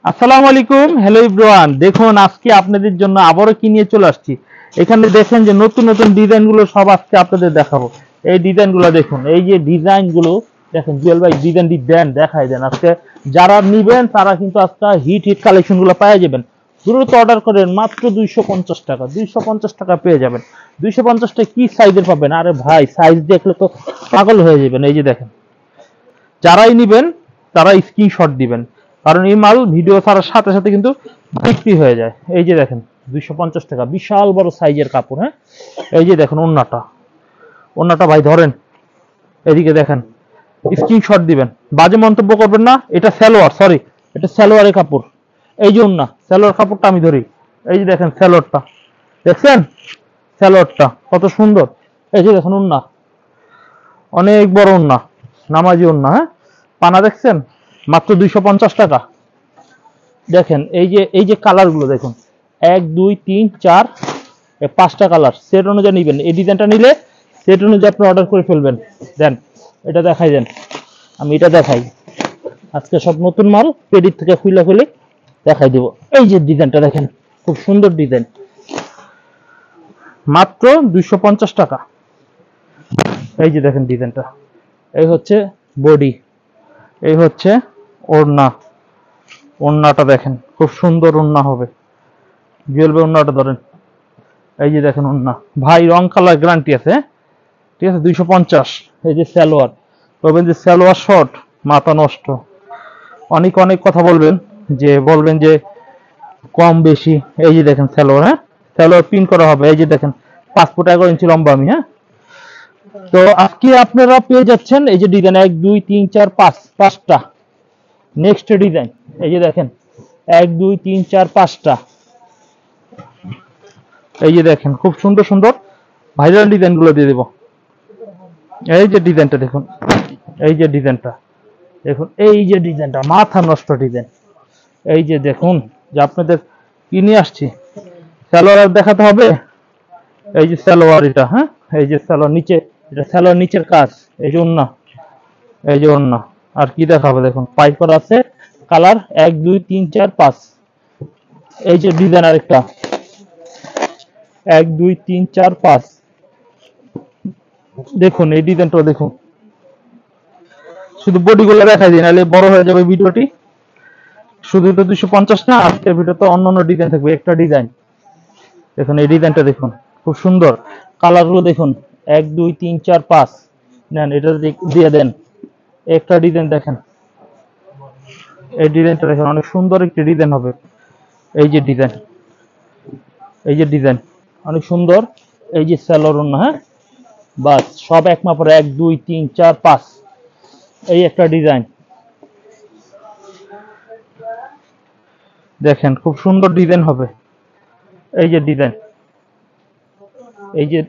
আসসালামু আলাইকুম, hello everyone. দেখুন আজকে আপনাদের জন্য আবারও কি নিয়ে চলে আসছি। এখানে দেখেন যে নতুন নতুন ডিজাইন গুলো সব আজকে আপনাদের দেখাবো। এই ডিজাইন গুলো দেখুন, এই যে ডিজাইন গুলো দেখেন, জুয়েল ভাই ডিজাইনটি দেন, দেখাই দেন। আজকে যারা নিবেন তারা কিন্তু আজকে হিট হিট কালেকশন গুলো পেয়ে যাবেন। দ্রুত অর্ডার করেন, মাত্র 250 টাকা, 250 টাকা পেয়ে যাবেন। 250 টাকা কি সাইজের পাবেন? আরে ভাই সাইজ দেখলে তো পাগল হয়ে যাবেন। এই যে দেখেন, যারাই নিবেন তারা স্ক্রিনশট দিবেন, কারণ এই মাল ভিডিও ছাড়ার সাথে সাথে কিন্তু বিক্রি হয়ে যায়। এই যে দেখেন 250 টাকা, বিশাল বড় সাইজের কাপড়। হ্যাঁ, এই যে দেখেন ওন্নাটা, ওন্নাটা ভাই ধরেন, এদিকে দেখেন, স্ক্রিনশট দিবেন, বাজে মন্তব্য করবেন না। এটা সালোয়ার, সরি এটা সালোয়ারের কাপড়। এই যে ওন্না, সালোয়ার কাপড়টা আমি ধরি। এই যে দেখেন সালোয়ারটা, দেখছেন সালোয়ারটা কত সুন্দর। এই যে দেখেন ওন্না, অনেক বড় ওন্না, নামাজি ওন্না। হ্যাঁ, পানা দেখছেন, মাত্র 250 টাকা। দেখেন এই যে কালার গুলো দেখুন, 1 2 3 4 5টা কালার। সেট অনুযায়ী নিবেন, এই ডিজাইনটা নিলে সেট অনুযায়ী আপনি অর্ডার করে ফেলবেন। দেন এটা দেখাই দেন, আমি এটা দেখাই। আজকে সব নতুন মাল পেডির থেকে খুলে খুলে দেখাই দিব। এই যে ডিজাইনটা দেখেন, খুব সুন্দর ডিজাইন, মাত্র 250 টাকা। এই যে দেখেন ডিজাইনটা, এই হচ্ছে বডি, এই হচ্ছে ওড়না। ওড়নাটা দেখেন, খুব সুন্দর ওড়না হবে। জুয়েল ভাই ওড়নাটা ধরেন, এই যে দেখেন ওড়না ভাই, রং কালার গ্যারান্টি আছে। ঠিক আছে, 250। এই যে সালোয়ার, বলবেন যে সালোয়ার শর্ট, মাথা নষ্ট। অনেক অনেক কথা বলবেন, যে বলবেন যে কম বেশি। এই যে দেখেন সালোয়ার, হ্যাঁ সালোয়ার পিন করা হবে। এই যে দেখেন 5 ফুট 11 ইঞ্চি লম্বা আমি। হ্যাঁ, তো আজকে আপনারা পেয়ে যাচ্ছেন এই যে ডিজাইন 1 2 3 4 5, 5টা। নেক্সট ডিজাইন, এই যে দেখেন 1 2 3 4 5টা। এই যে দেখেন খুব সুন্দর সুন্দর ভাইরাল ডিজাইন গুলো দিয়ে দেবো। এই যে ডিজাইনটা দেখুন, এই যে ডিজাইনটা দেখুন, এই যে ডিজাইনটা মাথা নষ্ট ডিজাইন। এই যে দেখুন, যে আপনাদের কি নিয়ে আসছি, সালোয়ার দেখাতে হবে। এই যে সালোয়ার এটা, হ্যাঁ এই যে সালোয়ার নিচে, এটা সালোয়ার নিচের কাজ। এই যে ওন্না, এই যে ওন্না। আর কি দেখাবো দেখুন, পাইপ করা আছে, কালার 1 2 3 4 5। এই যে ডিজাইন আরেকটা, 1 2 3 4 5। দেখুন এই ডিজাইনটা দেখুন, শুধু বডি গুলো দেখাই দিন, নাহলে বড় হয়ে যাবে ভিডিওটি। শুধু তো 250 না, আজকের ভিডিওতে অন্যান্য ডিজাইন থাকবে। একটা ডিজাইন দেখুন, এই ডিজাইনটা দেখুন, খুব সুন্দর। কালার গুলো দেখুন, 1 2 3 4 5। নেন এটা দিয়ে দেন। একটা ডিজাইন দেখেন, এই ডিজাইনটা দেখেন, অনেক সুন্দর একটি ডিজাইন হবে। এই যে ডিজাইন, এই যে ডিজাইন অনেক সুন্দর। এই যে সালোয়ার ওন্না। হ্যাঁ, বাস সব এক মাপের, 1 2 3 4 5। এই একটা ডিজাইন দেখেন, খুব সুন্দর ডিজাইন হবে। এই যে ডিজাইন, এই যে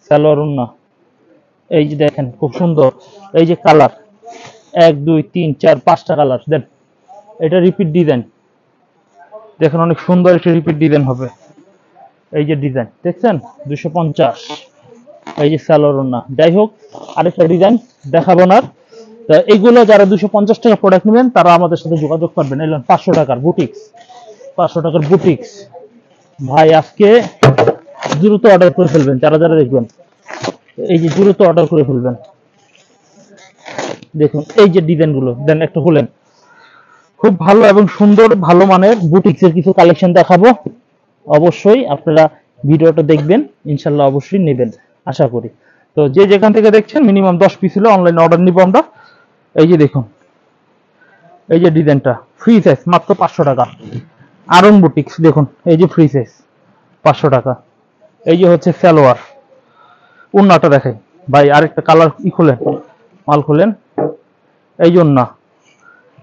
সালোয়ার ওন্না। এই যে দেখেন খুব সুন্দর। এই যে কালার 1 2 3 4 5টা কালার। দেন এটা রিপিট ডিজাইন দেখেন, অনেক সুন্দর একটা রিপিট ডিজাইন হবে। এই যে ডিজাইন দেখছেন, 250। এই যে সালোয়ার ওন্না। যাই হোক, আরেকটা ডিজাইন দেখাবো না। তো এইগুলো যারা 250 টাকা প্রোডাক্ট নেবেন তারা আমাদের সাথে যোগাযোগ করবেন। এলেন 500 টাকার বুটিক্স, 500 টাকার বুটিক্স। ভাই আজকে দ্রুত অর্ডার করে ফেলবেন, যারা যারা দেখবেন। এই যে দ্রুত অর্ডার করে ফেলবেন। দেখুন এই যে ডিজাইন গুলো, দেন একটা খুলেন। খুব ভালো এবং সুন্দর, ভালো মানের বুটিক্সের কিছু কালেকশন দেখাবো। অবশ্যই আপনারা ভিডিওটা দেখবেন, ইনশাল্লাহ অবশ্যই নেবেন আশা করি। তো যে যেখান থেকে দেখছেন মিনিমাম 10 পিস হলে অনলাইনে অর্ডার নিব আমরা। এই যে দেখুন, এই যে ডিজাইনটা ফ্রি সাইজ, মাত্র 500 টাকা। আরং বুটিক্স দেখুন, এই যে ফ্রি সাইজ 500 টাকা। এই যে হচ্ছে সালোয়ার। ওন্নাটা দেখাই ভাই, আরেকটা কালার খুলেন, মাল খুলেন। এই যে ওন্না,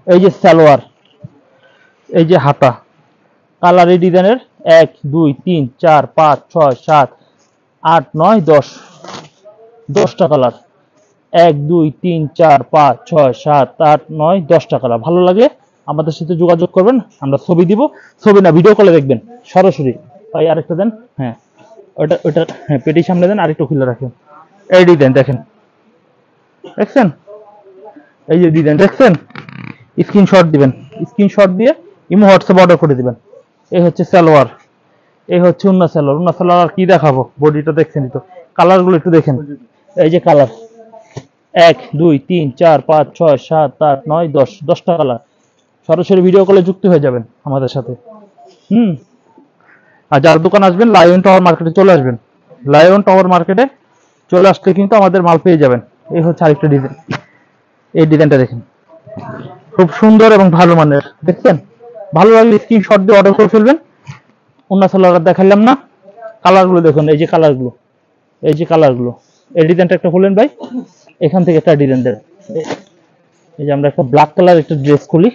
এই যে সালোয়ার, এই যে হাতা। কালার এই ডিজাইনের 1 2 3 4 5 6 7 8 9 10, 10টা কালার। 1 2 3 4 5 6 7 8 9 10টা কালার। ভালো লাগলে আমাদের সাথে যোগাযোগ করবেন, আমরা ছবি দিব। ছবি না, ভিডিও কলে দেখবেন সরাসরি। ভাই আরেকটা দেন। হ্যাঁ, ওটা ওটা, হ্যাঁ পেটির সামনে দেন, আরেকটু খুলে রাখেন। এই ডিজাইন দেখেন, দেখছেন এই যে ডিজাইন দেখছেন, স্ক্রিনশট দিবেন। স্ক্রিনশট দিয়ে ইমো হোয়াটসঅ্যাপ অর্ডার করে দিবেন। এই হচ্ছে সালোয়ার, এই হচ্ছে উন্না সালোয়ার। উন্না সালোয়ার আর কি দেখাবো, বডিটা দেখছেনই তো, কালারগুলো একটু দেখেন। এই যে কালার 1 2 3 4 5 6 7 8 9 10, 10টা কালার। সরাসরি ভিডিও কলে যুক্ত হয়ে যাবেন আমাদের সাথে। আর যার দোকান আসবেন লায়ন টাওয়ার মার্কেটে চলে আসবেন। লায়ন টাওয়ার মার্কেটে চলে আসলে কিন্তু আমাদের মাল পেয়ে যাবেন। এই হচ্ছে আরেকটা ডিজাইন, এই ডিজাইনটা দেখেন, খুব সুন্দর এবং ভালো মানের। দেখছেন, ভালো লাগলে স্ক্রিনশট দিয়ে অর্ডার করে ফেলবেন। অন্য সালোয়ার দেখালাম না, কালারগুলো দেখুন, এই যে কালারগুলো, এই যে কালারগুলো। এই ডিজাইনটা একটা খুলেন ভাই, এখান থেকে একটা ডিজাইন দেন। এই যে আমরা একটা ব্ল্যাক কালার একটা ড্রেস খুলি,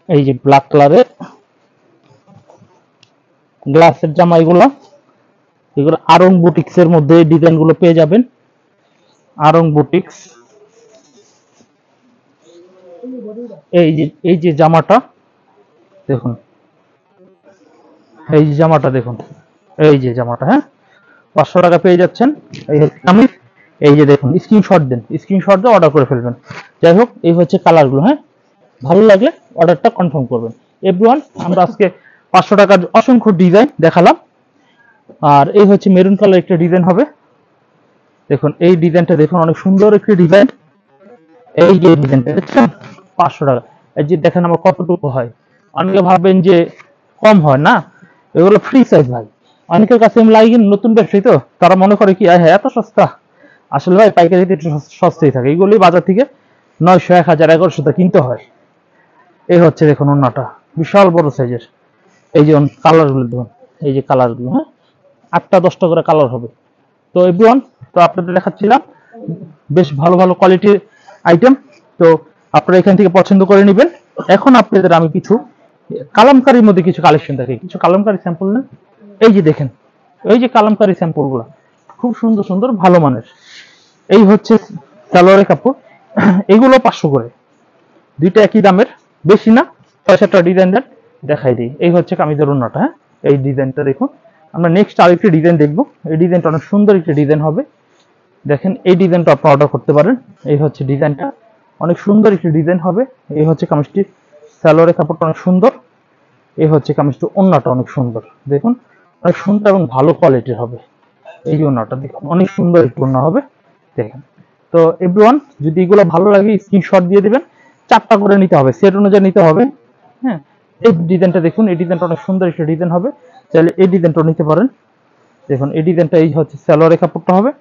এই যে ব্ল্যাক কালারের গ্লাসের জামা, এগুলো আরং বুটিক্স এর মধ্যে ডিজাইন গুলো পেয়ে যাবেন। আরং বুটিক্স, এই যে জামাটা দেখুন, এই যে জামাটা দেখুন, এই যে জামাটা, হ্যাঁ 500 টাকা পেয়ে যাচ্ছেন। আমি এই যে দেখুন, স্ক্রিনশট দেন, স্ক্রিনশট দিয়ে অর্ডার করে ফেলবেন। যাই হোক, এই হচ্ছে কালারগুলো। হ্যাঁ, ভালো লাগলে অর্ডারটা কনফার্ম করবেন। এভরিওয়ান, আমরা আজকে 500 টাকার অসংখ্য ডিজাইন দেখালাম। আর এই হচ্ছে মেরুন কালার একটা ডিজাইন হবে। দেখুন এই ডিজাইনটা দেখুন, অনেক সুন্দর একটি ডিজাইন। এই যে ডিজাইনটা দেখছেন, 500 টাকা। এই যে দেখেন আমার কতটুকু হয়। অনেকে ভাববেন যে কম হয়, না, এগুলো ফ্রি সাইজ ভাই। অনেকের কাছে আমি লাগি নতুন ব্যবসায়ী তো, তারা মনে করে কি হ্যাঁ এত সস্তা। আসলে ভাই পাইকারিতে একটু সস্তাই থাকে, এইগুলি বাজার থেকে 900 1000 1100 কিনতে হয়। এই হচ্ছে দেখুন ওন্নাটা, বিশাল বড় সাইজের। এই যে কালারগুলো দেখুন, এই যে কালারগুলো, হ্যাঁ 8টা 10টা করে কালার হবে। তো এভরিওয়ান, তো আপনাদের দেখাচ্ছিলাম বেশ ভালো ভালো কোয়ালিটির আইটেম। তো আপনারা এখান থেকে পছন্দ করে নেবেন। এখন আপনাদের আমি কিছু কালামকারীর মধ্যে কিছু কালেকশন দেখি, কিছু কালামকারী স্যাম্পল নেন। এই যে দেখেন, এই যে কালামকারী স্যাম্পলগুলো খুব সুন্দর সুন্দর ভালো মানের। এই হচ্ছে সালোয়ারের কাপড়, এগুলো 500 করে, দুইটা একই দামের, বেশি না। 6-7টা ডিজাইন দেখাই দিই। এই হচ্ছে কামিজের ওন্নাটা, হ্যাঁ এই ডিজাইনটা দেখুন। আমরা নেক্সট আরেকটি ডিজাইন দেখবো। এই ডিজাইনটা অনেক সুন্দর একটি ডিজাইন হবে। দেখেন এই ডিজাইনটা আপনি অর্ডার করতে পারেন। এই হচ্ছে ডিজাইনটা, অনেক সুন্দর একটি ডিজাইন হবে। এই হচ্ছে কামিজটি, সালোয়ারের কাপড়টা অনেক সুন্দর। এই হচ্ছে কামিজটি, ওন্নাটা অনেক সুন্দর দেখুন, অনেক সুন্দর এবং ভালো কোয়ালিটির হবে। এই যে ওন্নাটা দেখুন, অনেক সুন্দর একটু ওন্না হবে দেখেন। তো এভরিওয়ান, যদি এগুলো ভালো লাগে স্ক্রিনশট দিয়ে দিবেন। 4টা করে নিতে হবে, সেট অনুযায়ী নিতে হবে। হ্যাঁ, এই ডিজাইনটা দেখুন, এই ডিজাইনটা অনেক সুন্দর একটা ডিজাইন হবে, তাহলে এই ডিজাইনটা নিতে পারেন। দেখুন এই ডিজাইনটা, এই হচ্ছে সালোয়ারের কাপড়টা হবে।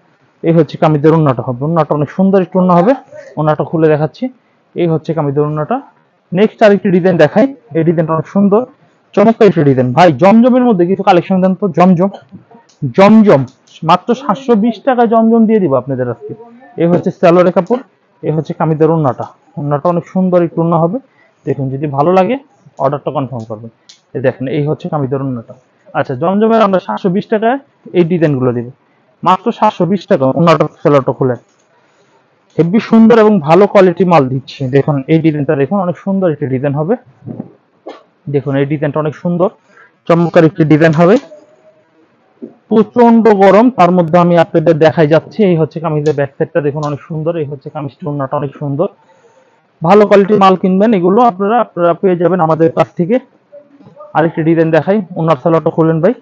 এই হচ্ছে কামিজের ওন্নাটা হবে, ওন্নাটা অনেক সুন্দর একটু ওন্না হবে। ওন্নাটা খুলে দেখাচ্ছি, এই হচ্ছে কামিজের ওন্নাটা। নেক্সট আরেকটি ডিজাইন দেখাই। এই ডিজাইনটা অনেক সুন্দর, চমৎকার একটা ডিজাইন। ভাই জমজমের মধ্যে কিছু কালেকশন দেন তো। জমজম, জমজম মাত্র 720 টাকায় জমজম দিয়ে দিব আপনাদের আজকে। এই হচ্ছে সালোয়ারের কাপড়, এই হচ্ছে কামিজের ওন্নাটা। ওন্নাটা অনেক সুন্দর একটু ওন্না হবে দেখুন। যদি ভালো লাগে অর্ডারটা কনফার্ম করবেন। এই দেখেন, এই হচ্ছে কামিজের ওন্নাটা। আচ্ছা, জমজমের আমরা 720 টাকায় এই ডিজাইনগুলো দিব, মাত্র 720 টাকা। ওন্নাটা সালোয়ারটা খুলে হেভি সুন্দর এবং ভালো কোয়ালিটি মাল দিচ্ছি। দেখুন এই ডিজাইনটা দেখুন, অনেক সুন্দর একটি ডিজাইন হবে। দেখুন এই ডিজাইনটা অনেক সুন্দর চমৎকার একটি ডিজাইন হবে। প্রচন্ড গরম, তার মধ্যে আমি আপনাদের দেখাই যাচ্ছি। এই হচ্ছে কামিজের ব্যাক সাইডটা দেখুন, অনেক সুন্দর। এই হচ্ছে কামিজটা, ওন্নাটা অনেক সুন্দর। ভালো কোয়ালিটির মাল কিনবেন, এগুলো আপনারা পেয়ে যাবেন আমাদের কাছ থেকে। আরেকটি ডিজাইন দেখাই, ওন্নার সালোয়ারটা খুললেন ভাই।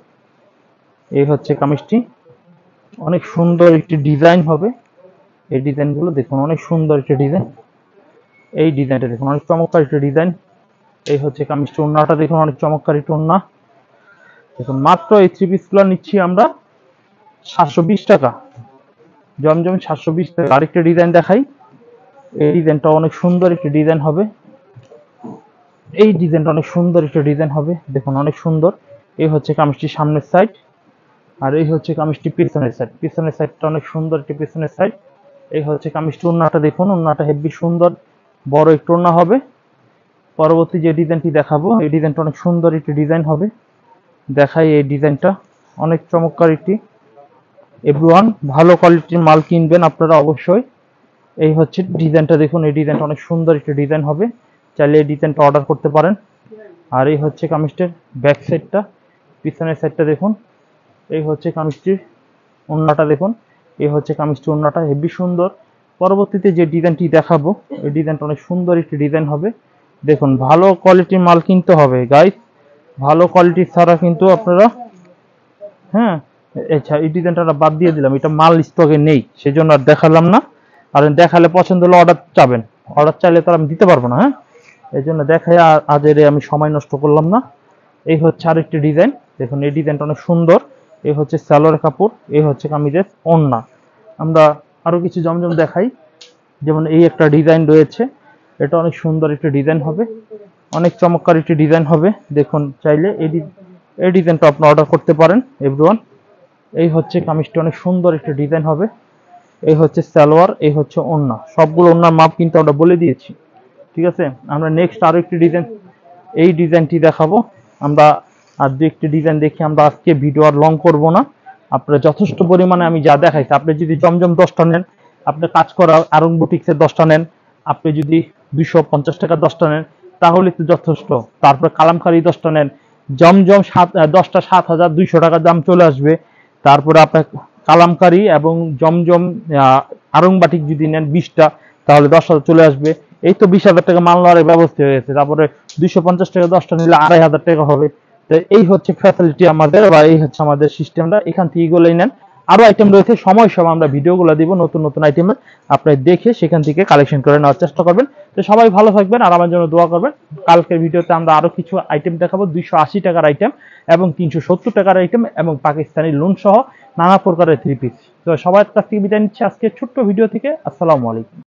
এই হচ্ছে কামিজটি, অনেক সুন্দর একটি ডিজাইন হবে। এই ডিজাইনগুলো দেখুন, অনেক সুন্দর একটি ডিজাইন। এই ডিজাইনটা দেখুন, অনেক চমৎকার একটি ডিজাইন। এই হচ্ছে কামিজটি, ওন্নাটা দেখুন, অনেক চমৎকার একটি ওন্না দেখুন। মাত্র এই 3 পিসগুলো নিচ্ছি আমরা 720 টাকা, জমজম 720 টাকা। আরেকটা ডিজাইন দেখাই, এই ডিজাইনটা অনেক সুন্দর একটি ডিজাইন হবে। এই ডিজাইনটা অনেক সুন্দর একটা ডিজাইন হবে দেখুন, অনেক সুন্দর। এই হচ্ছে কামিজটি সামনের সাইড, আর এই হচ্ছে কামিজটি পিছনের সাইড। পিছনের সাইডটা অনেক সুন্দর একটি পিছনের সাইড। এই হচ্ছে কামিজটি, ওন্নাটা দেখুন, ওন্নাটা হেভি সুন্দর বড় একটু ওন্না হবে। পরবর্তী যে ডিজাইনটি দেখাবো, এই ডিজাইনটা অনেক সুন্দর একটি ডিজাইন হবে। দেখাই এই ডিজাইনটা, অনেক চমৎকার একটি। এভরিওয়ান, ভালো কোয়ালিটির মাল কিনবেন আপনারা অবশ্যই। এই হচ্ছে ডিজাইনটা দেখুন, এই ডিজাইনটা অনেক সুন্দর একটি ডিজাইন হবে, চাইলে এই ডিজাইনটা অর্ডার করতে পারেন। আর এই হচ্ছে কামিজটির ব্যাক সাইডটা, পিছনের সাইডটা দেখুন। এই হচ্ছে কামিজটির ওন্নাটা দেখুন, এই হচ্ছে কামিজটির ওন্নাটা হেভি সুন্দর। পরবর্তীতে যে ডিজাইনটি দেখাবো, এই ডিজাইনটা অনেক সুন্দর একটি ডিজাইন হবে। দেখুন ভালো কোয়ালিটির মাল কিনতে হবে গাইস, ভালো কোয়ালিটি ছাড়া কিন্তু আপনারা, হ্যাঁ আচ্ছা এই ডিজাইনটা বাদ দিয়ে দিলাম, এটা মাল স্টকে নেই সেজন্য আর দেখালাম না। আর দেখালে পছন্দ হলে অর্ডার চাবেন, অর্ডার চাইলে তো আমি দিতে পারবো না, হ্যাঁ এই জন্য দেখাই আজের আমি সময় নষ্ট করলাম না। এই হচ্ছে আরেকটি ডিজাইন, দেখুন এই ডিজাইনটা অনেক সুন্দর। এই হচ্ছে সালোয়ার কাপড়, এই হচ্ছে কামিজের ওড়না। আমরা আরো কিছু জমজম দেখাই, যেমন এই একটা ডিজাইন রয়েছে, এটা অনেক সুন্দর একটি ডিজাইন হবে, অনেক চমৎকার একটি ডিজাইন হবে। দেখুন চাইলে এই ডিজাইনটা আপনি অর্ডার করতে পারেন এভরিওয়ান। এই হচ্ছে কামিজটা অনেক সুন্দর একটা ডিজাইন হবে। এই হচ্ছে সালোয়ার, এই হচ্ছে ওড়না, সবগুলো ওড়নার মাপ কিন্তু আমরা বলে দিয়েছি, ঠিক আছে। আমরা নেক্সট আরো একটি ডিজাইন, এই ডিজাইনটি দেখাবো আমরা। আর দু একটি ডিজাইন দেখি আমরা, আজকে ভিডিও আর লং করব না। আপনারা যথেষ্ট পরিমাণে আমি যা দেখাইছি, আপনি যদি জমজম 10টা নেন, আপনি কাজ করা আরং বুটিক্সের 10টা নেন, আপনি যদি 250 টাকা 10টা নেন তাহলে তো যথেষ্ট। তারপরে কালামকারী 10টা নেন, জমজম 10টা 7,200 টাকা দাম চলে আসবে। তারপরে আপনার কালামকারী এবং জমজম আরং বাটিক যদি নেন 20টা, তাহলে 10,000 চলে আসবে। এই তো 20,000 টাকা মাল নেওয়ার ব্যবস্থা হয়েছে। তারপরে 250 টাকা 10টা নিলে 2,500 টাকা হবে। তো এই হচ্ছে ফ্যাসিলিটি আমাদের, বা এই হচ্ছে আমাদের সিস্টেমটা, এখান থেকে এগুলোই নেন। আরো আইটেম রয়েছে, সময় সময় আমরা ভিডিওগুলো দিব নতুন নতুন আইটেমের, আপনি দেখে সেখান থেকে কালেকশন করে নেওয়ার চেষ্টা করবেন। তো সবাই ভালো থাকবেন আর আমার জন্য দোয়া করবেন। কালকের ভিডিওতে আমরা আরো কিছু আইটেম দেখাবো, 280 টাকার আইটেম এবং 370 টাকার আইটেম এবং পাকিস্তানি লোন সহ নানা প্রকারের থ্রি পিস। তো সবার কাছ থেকে বিদায় নিচ্ছি আজকে ছোট্ট ভিডিও থেকে। আসসালামু আলাইকুম।